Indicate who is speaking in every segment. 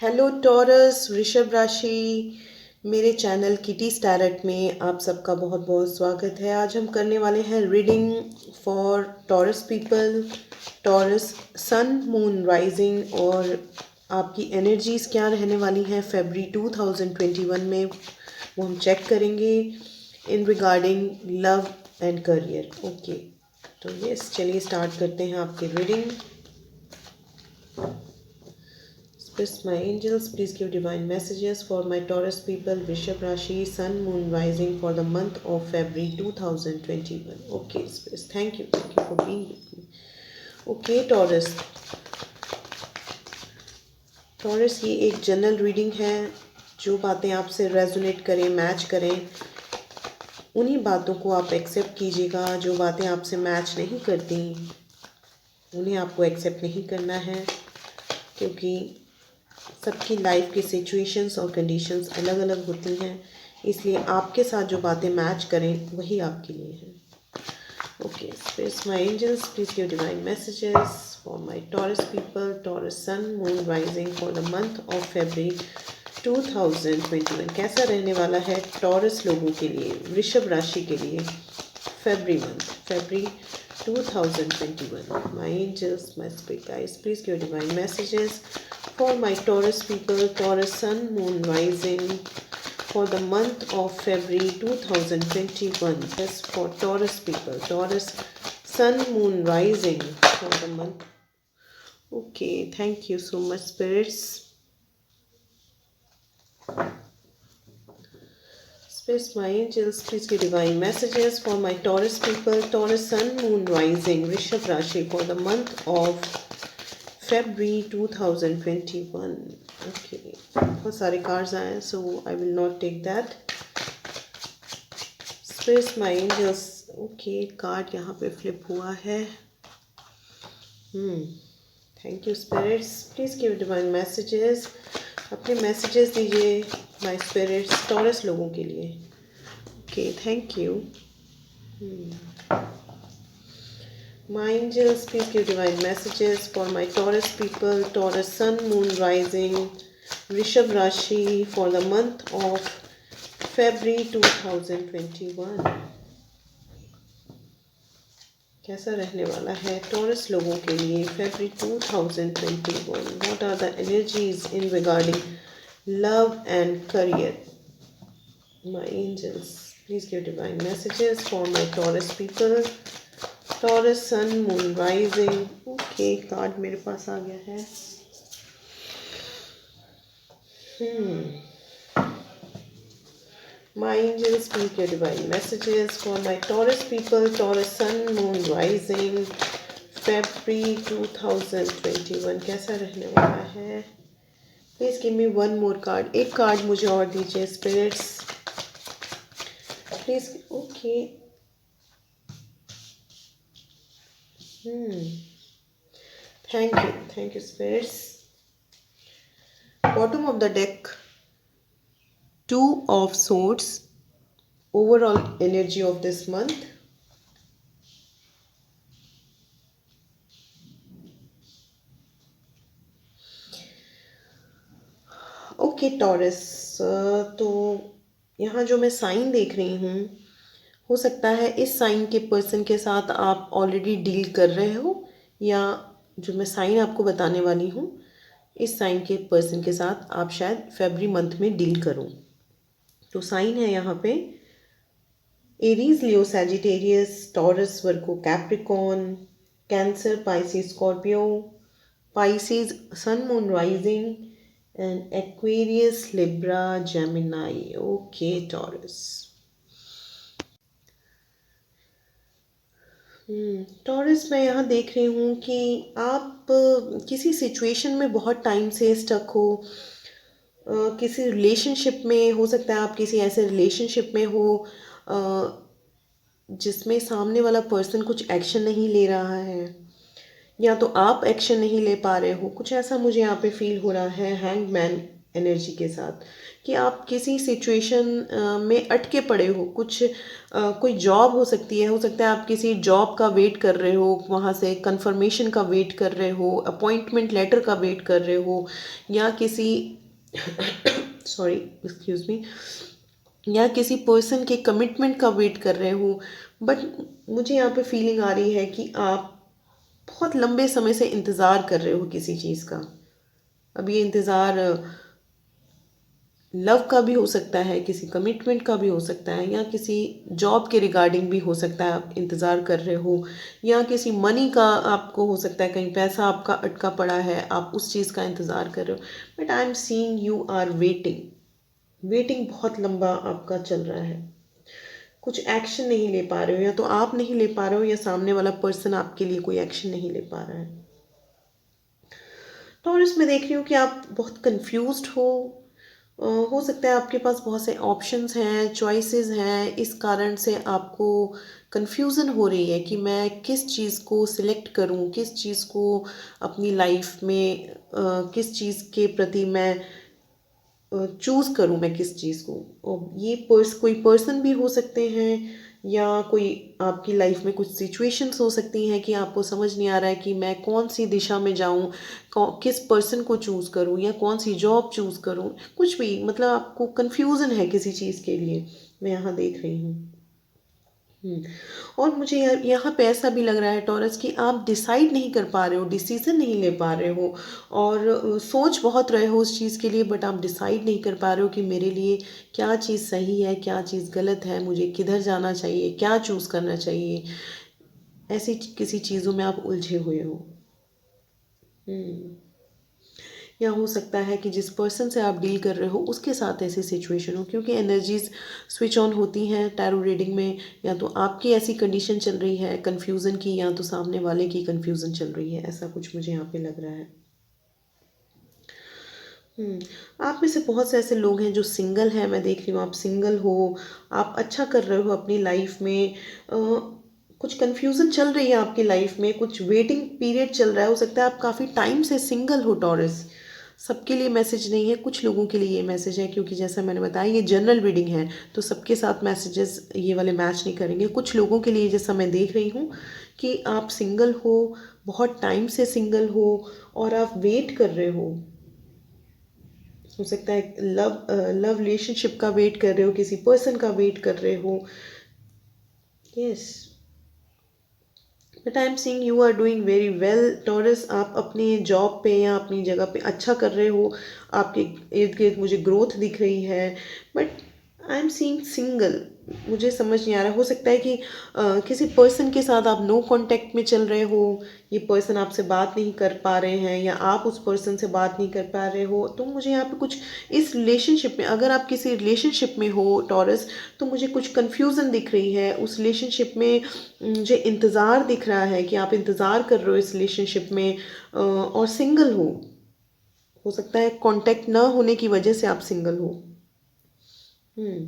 Speaker 1: Hello taurus वृषभ राशि। मेरे चैनल किटी स्टैरट में आप सबका बहुत बहुत स्वागत है। आज हम करने वाले हैं reading for Taurus people, Taurus sun moon rising, और आपकी एनर्जीज़ क्या रहने वाली हैं फरवरी 2021 में, वो हम चेक करेंगे इन regarding love and career. Okay, तो यस, चलिए स्टार्ट करते हैं आपकी reading. Yes, my angels, please give divine messages for my Taurus people, Vrishabh Rashi, Sun, Moon, Rising for the month of February 2021. Okay, Space, thank you for being with me. Okay, Taurus. Taurus, ये एक general reading है। जो बातें आपसे resonate करें, match करें, उन्हीं बातों को आप एक्सेप्ट कीजिएगा। जो बातें आपसे मैच नहीं करती, उन्हें आपको एक्सेप्ट नहीं करना है, क्योंकि सबकी लाइफ की सिचुएशंस और कंडीशंस अलग अलग होती हैं। इसलिए आपके साथ जो बातें मैच करें वही आपके लिए हैं। Okay, space my angels, please give divine messages for my Taurus people, Taurus sun moon rising for the month of February 2021। कैसा रहने वाला है टॉरस लोगों के लिए, वृषभ राशि के लिए फरवरी 2021. My angels, my spirit guides, please give divine messages for my Taurus people, Taurus sun, moon rising for the month of February 2021. Yes, for Taurus people, Taurus sun, moon rising for the month. Okay, thank you so much, spirits. Space, my angels, please give divine messages for my Taurus people, Taurus sun, moon rising, Rishabh Rashi for the month of February 2021. Okay, बहुत सारे cards आए हैं, so I will not take that. Space, my angels. Okay, card यहाँ पे flip हुआ है. Thank you, spirits. Please give divine messages. अपने messages दीजिए my spirits, Taurus लोगों के लिए. Okay, thank you. My angels, please give divine messages for my Taurus people, Taurus sun, moon rising, Rishabh Rashi for the month of February 2021. कैसा रहने वाला है taurus लोगों के लिए फरवरी 2021? What are the energies in regarding love and career? My angels, please give divine messages for my Taurus people, Taurus sun, moon rising. Okay, card मेरे पास आ गया है. My angels, please give divine messages for my Taurus people, Taurus sun, moon rising, February 2021. कैसा रहने वाला है? Please give me one more card. एक card मुझे और दीजिए spirits. Please. Okay. Thank you spirits. Bottom of the deck, Two of Swords. Overall energy of this month. Okay taurus, तो यहाँ जो मैं साइन देख रही हूँ, हो सकता है इस साइन के पर्सन के साथ आप ऑलरेडी डील कर रहे हो, या जो मैं साइन आपको बताने वाली हूँ, इस साइन के पर्सन के साथ आप शायद फरवरी मंथ में डील करो। तो साइन है यहाँ पे Aries, Leo, Sagittarius, Taurus, Virgo, Capricorn, Cancer, Pisces, Scorpio, Pisces, sun moon rising, and Aquarius, Libra, Gemini. Okay, Taurus. Taurus, मैं यहाँ देख रही हूँ कि आप किसी सिचुएशन में बहुत टाइम से स्टक हो, किसी रिलेशनशिप में हो सकता है। आप किसी ऐसे रिलेशनशिप में हो जिसमें सामने वाला पर्सन कुछ एक्शन नहीं ले रहा है, या तो आप एक्शन नहीं ले पा रहे हो, कुछ ऐसा मुझे यहाँ पे फील हो रहा है। हैंगमैन एनर्जी के साथ कि आप किसी सिचुएशन में अटके पड़े हो। कुछ कोई जॉब हो सकती है, हो सकता है आप किसी जॉब का वेट कर रहे हो, वहाँ से कंफर्मेशन का वेट कर रहे हो, अपॉइंटमेंट लेटर का वेट कर रहे हो, या किसी सॉरी एक्सक्यूज मी, या किसी पर्सन के कमिटमेंट का वेट कर रहे हो। बट मुझे यहाँ पे फीलिंग आ रही है कि आप बहुत लंबे समय से इंतज़ार कर रहे हो किसी चीज़ का। अब ये इंतज़ार लव का भी हो सकता है, किसी कमिटमेंट का भी हो सकता है, या किसी जॉब के रिगार्डिंग भी हो सकता है आप इंतज़ार कर रहे हो, या किसी मनी का आपको हो सकता है, कहीं पैसा आपका अटका पड़ा है, आप उस चीज़ का इंतज़ार कर रहे हो। But I am seeing you are waiting. Waiting बहुत लंबा आपका चल रहा है। कुछ एक्शन नहीं ले पा रहे हो, या तो आप नहीं ले पा रहे हो या सामने वाला पर्सन आपके लिए कोई एक्शन नहीं ले पा रहा है। टॉरस में देख रही हूँ कि आप बहुत कंफ्यूज्ड हो सकता है आपके पास बहुत से ऑप्शंस हैं, चॉइसेस हैं, इस कारण से आपको कंफ्यूजन हो रही है कि मैं किस चीज़ को सिलेक्ट करूं, किस चीज़ को अपनी लाइफ में किस चीज़ के प्रति मैं चूज़ करूं, मैं किस चीज़ को। और ये कोई पर्सन भी हो सकते हैं, या कोई आपकी लाइफ में कुछ सिचुएशंस हो सकती हैं कि आपको समझ नहीं आ रहा है कि मैं कौन सी दिशा में जाऊं, किस पर्सन को चूज़ करूं, या कौन सी जॉब चूज़ करूं। कुछ भी, मतलब आपको कंफ्यूजन है किसी चीज़ के लिए, मैं यहाँ देख रही हूँ। और मुझे यहाँ पे ऐसा भी लग रहा है टॉरस कि आप डिसाइड नहीं कर पा रहे हो, डिसीजन नहीं ले पा रहे हो, और सोच बहुत रहे हो उस चीज़ के लिए, बट आप डिसाइड नहीं कर पा रहे हो कि मेरे लिए क्या चीज़ सही है, क्या चीज़ गलत है, मुझे किधर जाना चाहिए, क्या चूज़ करना चाहिए। ऐसी किसी चीज़ों में आप उलझे हुए हो। या हो सकता है कि जिस पर्सन से आप डील कर रहे हो उसके साथ ऐसी सिचुएशन हो, क्योंकि एनर्जीज स्विच ऑन होती हैं टैरो रीडिंग में। या तो आपकी ऐसी कंडीशन चल रही है कंफ्यूजन की, या तो सामने वाले की कंफ्यूजन चल रही है, ऐसा कुछ मुझे यहाँ पे लग रहा है। आप में से बहुत से ऐसे लोग हैं जो सिंगल हैं, मैं देख रही हूँ आप सिंगल हो, आप अच्छा कर रहे हो अपनी लाइफ में। कुछ कंफ्यूजन चल रही है आपकी लाइफ में, कुछ वेटिंग पीरियड चल रहा है, हो सकता है आप काफ़ी टाइम से सिंगल हो टॉरस। सबके लिए मैसेज नहीं है, कुछ लोगों के लिए ये मैसेज है, क्योंकि जैसा मैंने बताया ये जनरल रीडिंग है, तो सबके साथ मैसेजेस ये वाले मैच नहीं करेंगे। कुछ लोगों के लिए जैसा मैं देख रही हूँ कि आप सिंगल हो, बहुत टाइम से सिंगल हो, और आप वेट कर रहे हो सकता है लव रिलेशनशिप का वेट कर रहे हो, किसी पर्सन का वेट कर रहे हो। Yes, but I am seeing you are doing very well Taurus. आप अपनी जॉब पे या अपनी जगह पे अच्छा कर रहे हो, आपके इर्द गिर्द मुझे ग्रोथ दिख रही है। But I am seeing single, मुझे समझ नहीं आ रहा। हो सकता है कि किसी पर्सन के साथ आप नो कांटेक्ट में चल रहे हो, ये पर्सन आपसे बात नहीं कर पा रहे हैं, या आप उस पर्सन से बात नहीं कर पा रहे हो। तो मुझे यहाँ पे कुछ इस रिलेशनशिप में, अगर आप किसी रिलेशनशिप में हो टॉरस, तो मुझे कुछ कन्फ्यूज़न दिख रही है उस रिलेशनशिप में। मुझे इंतज़ार दिख रहा है कि आप इंतज़ार कर रहे हो इस रिलेशनशिप में, और सिंगल हो सकता है कांटेक्ट ना होने की वजह से आप सिंगल हो। हम्म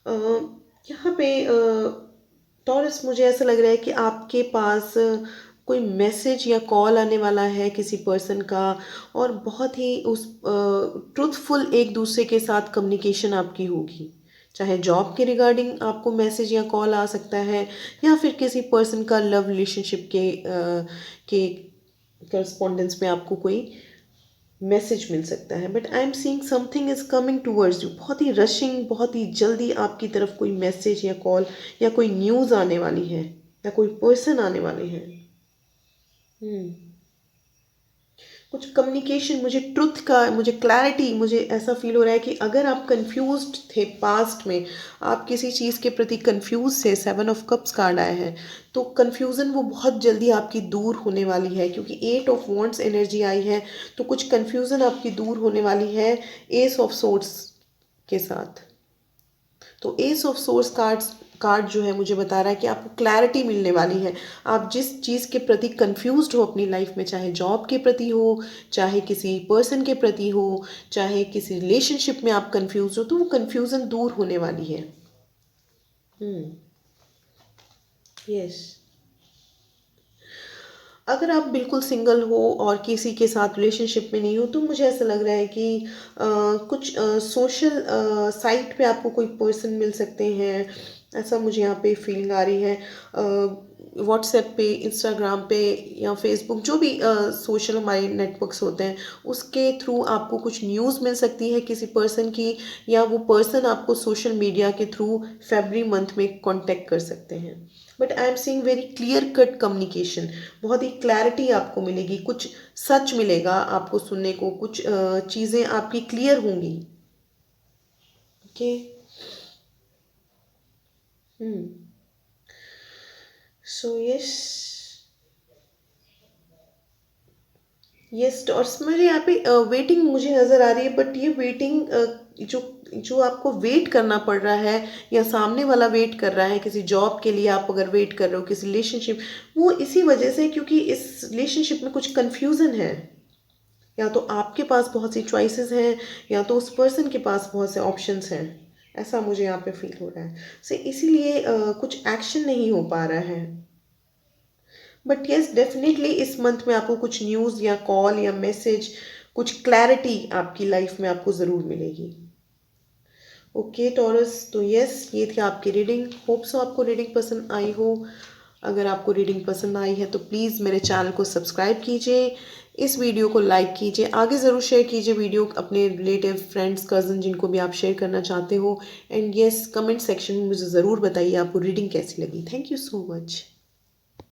Speaker 1: अ, यहाँ पे टॉरस मुझे ऐसा लग रहा है कि आपके पास कोई मैसेज या कॉल आने वाला है किसी पर्सन का, और बहुत ही उस ट्रुथफुल एक दूसरे के साथ कम्युनिकेशन आपकी होगी। चाहे जॉब के रिगार्डिंग आपको मैसेज या कॉल आ सकता है, या फिर किसी पर्सन का लव रिलेशनशिप के करस्पॉन्डेंस में आपको कोई मैसेज मिल सकता है। But I am seeing something is coming towards you, बहुत ही रशिंग, बहुत ही जल्दी आपकी तरफ कोई मैसेज या कॉल या कोई न्यूज़ आने वाली है, या कोई पर्सन आने वाले हैं। कुछ कम्युनिकेशन, मुझे ट्रुथ का, मुझे क्लैरिटी, मुझे ऐसा फील हो रहा है कि अगर आप कंफ्यूज्ड थे पास्ट में, आप किसी चीज़ के प्रति कंफ्यूज थे, 7 ऑफ कप्स कार्ड आए हैं, तो कंफ्यूजन वो बहुत जल्दी आपकी दूर होने वाली है, क्योंकि 8 ऑफ वॉन्ड्स एनर्जी आई है। तो कुछ कंफ्यूजन आपकी दूर होने वाली है एस ऑफ सोर्ड्स के साथ। तो एस ऑफ सोर्स कार्ड जो है मुझे बता रहा है कि आपको क्लैरिटी मिलने वाली है। आप जिस चीज़ के प्रति कंफ्यूज्ड हो अपनी लाइफ में, चाहे जॉब के प्रति हो, चाहे किसी पर्सन के प्रति हो, चाहे किसी रिलेशनशिप में आप कंफ्यूज हो, तो वो कंफ्यूजन दूर होने वाली है। यस, अगर आप बिल्कुल सिंगल हो और किसी के साथ रिलेशनशिप में नहीं हो, तो मुझे ऐसा लग रहा है कि कुछ सोशल साइट पे आपको कोई पर्सन मिल सकते हैं, ऐसा मुझे यहाँ पे फीलिंग आ रही है। व्हाट्सएप पे, इंस्टाग्राम पे या फेसबुक, जो भी सोशल हमारे नेटवर्क्स होते हैं, उसके थ्रू आपको कुछ न्यूज़ मिल सकती है किसी पर्सन की, या वो पर्सन आपको सोशल मीडिया के थ्रू फरवरी मंथ में कांटेक्ट कर सकते हैं। But I am seeing very clear cut communication, बहुत ही क्लैरिटी आपको मिलेगी, कुछ सच मिलेगा आपको सुनने को, कुछ चीज़ें आपकी क्लियर होंगी। ओके। सो यस, यस, और मुझे यहाँ पे वेटिंग मुझे नज़र आ रही है, बट ये वेटिंग जो जो आपको वेट करना पड़ रहा है, या सामने वाला वेट कर रहा है किसी जॉब के लिए, आप अगर वेट कर रहे हो किसी रिलेशनशिप, वो इसी वजह से, क्योंकि इस रिलेशनशिप में कुछ कन्फ्यूज़न है। या तो आपके पास बहुत सी चॉइसेस हैं, या तो उस पर्सन के पास बहुत से ऑप्शंस हैं, ऐसा मुझे यहाँ पे फील हो रहा है। से इसीलिए कुछ एक्शन नहीं हो पा रहा है। बट यस, डेफिनेटली इस मंथ में आपको कुछ न्यूज़ या कॉल या मैसेज, कुछ क्लैरिटी आपकी लाइफ में आपको ज़रूर मिलेगी। ओके टॉरस, तो यस, ये थी आपकी रीडिंग। होप सो आपको रीडिंग पसंद आई हो। अगर आपको रीडिंग पसंद आई है तो प्लीज़ मेरे चैनल को सब्सक्राइब कीजिए, इस वीडियो को लाइक कीजिए, आगे ज़रूर शेयर कीजिए वीडियो अपने रिलेटिव, फ्रेंड्स, कज़न, जिनको भी आप शेयर करना चाहते हो। एंड यस, कमेंट सेक्शन में मुझे ज़रूर बताइए आपको रीडिंग कैसी लगी। Thank you so much.